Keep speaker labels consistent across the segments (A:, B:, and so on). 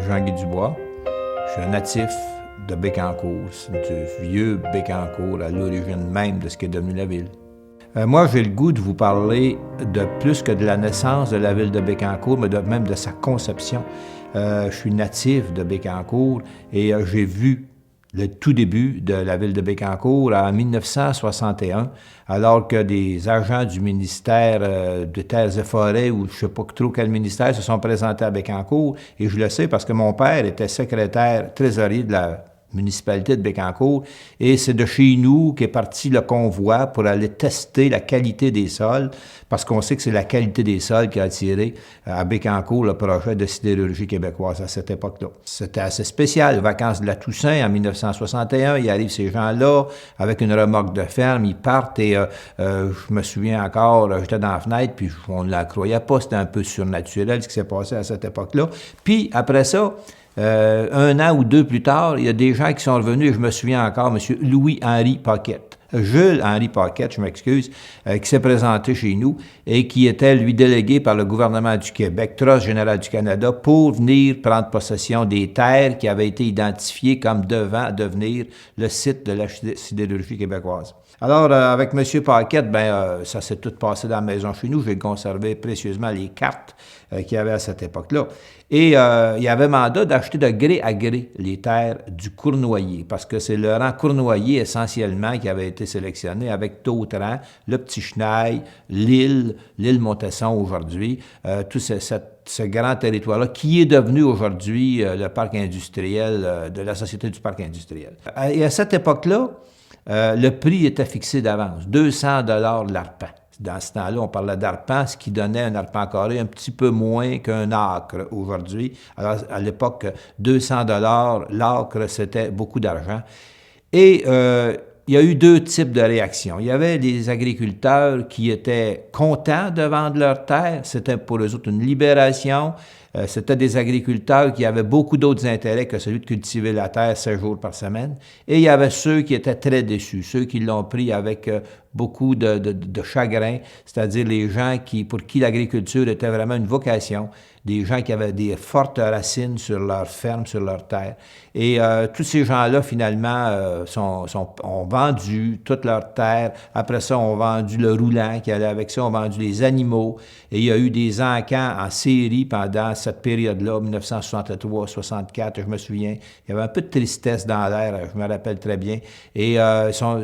A: Jean-Guy Dubois. Je suis un natif de Bécancour. C'est du vieux Bécancour, à l'origine même de ce qui est devenu la ville. Moi, j'ai le goût de vous parler de plus que de la naissance de la ville de Bécancour, mais même de sa conception. Je suis natif de Bécancour et j'ai vu le tout début de la ville de Bécancour en 1961, alors que des agents du ministère des Terres et Forêts, ou je ne sais pas trop quel ministère, se sont présentés à Bécancour. Et je le sais parce que mon père était secrétaire trésorier de la municipalité de Bécancour, et c'est de chez nous qu'est parti le convoi pour aller tester la qualité des sols, parce qu'on sait que c'est la qualité des sols qui a attiré à Bécancour le projet de sidérurgie québécoise à cette époque-là. C'était assez spécial, les vacances de la Toussaint en 1961, il arrive ces gens-là avec une remorque de ferme, ils partent et je me souviens encore, j'étais dans la fenêtre, puis on ne la croyait pas, c'était un peu surnaturel ce qui s'est passé à cette époque-là. Puis après ça, un an ou deux plus tard, il y a des gens qui sont revenus, et je me souviens encore, M. Louis-Henri Paquette, Jules-Henri Paquette, je m'excuse, qui s'est présenté chez nous et qui était, lui, délégué par le gouvernement du Québec, Trust général du Canada, pour venir prendre possession des terres qui avaient été identifiées comme devant devenir le site de la sidérurgie québécoise. Alors, avec M. Paquette, ça s'est tout passé dans la maison chez nous. J'ai conservé précieusement les cartes qu'il y avait à cette époque-là. Et il y avait mandat d'acheter de gré à gré les terres du Cournoyer, parce que c'est le rang Cournoyer essentiellement qui avait été sélectionné avec d'autres rangs, le Petit Chenail, l'île Montesson aujourd'hui, tout ce grand territoire-là, qui est devenu aujourd'hui le parc industriel de la Société du parc industriel. Et à cette époque-là, le prix était fixé d'avance, 200 $ l'arpent. Dans ce temps-là, on parlait d'arpent, ce qui donnait un arpent carré un petit peu moins qu'un acre aujourd'hui. Alors, à l'époque, 200 $ l'acre, c'était beaucoup d'argent. Et il y a eu deux types de réactions. Il y avait des agriculteurs qui étaient contents de vendre leurs terres. C'était pour eux autres une libération. C'était des agriculteurs qui avaient beaucoup d'autres intérêts que celui de cultiver la terre 7 jours par semaine. Et il y avait ceux qui étaient très déçus, ceux qui l'ont pris avec beaucoup de chagrin, c'est-à-dire les gens pour qui l'agriculture était vraiment une vocation, des gens qui avaient des fortes racines sur leur ferme, sur leur terre. Et tous ces gens-là, finalement, ont vendu toute leur terre. Après ça, ont vendu le roulant qui allait avec ça, ont vendu les animaux. Et il y a eu des encans en série pendant cette période-là, 1963-64, je me souviens. Il y avait un peu de tristesse dans l'air, je me rappelle très bien. Et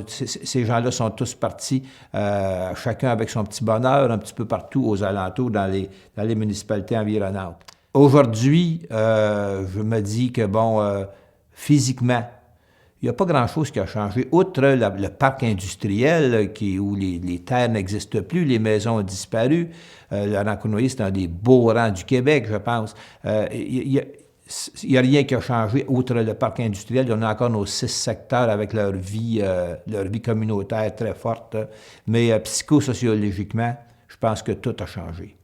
A: ces gens-là sont tous partis, chacun avec son petit bonheur, un petit peu partout aux alentours, dans les municipalités environnantes. Aujourd'hui, je me dis que, physiquement, il n'y a pas grand-chose qui a changé. Outre le parc industriel où les terres n'existent plus, les maisons ont disparu. Le rang Cournoyer, c'est un des beaux rangs du Québec, je pense. Il n'y a rien qui a changé. Outre le parc industriel, on a encore nos 6 secteurs avec leur vie communautaire très forte. Mais psychosociologiquement, je pense que tout a changé.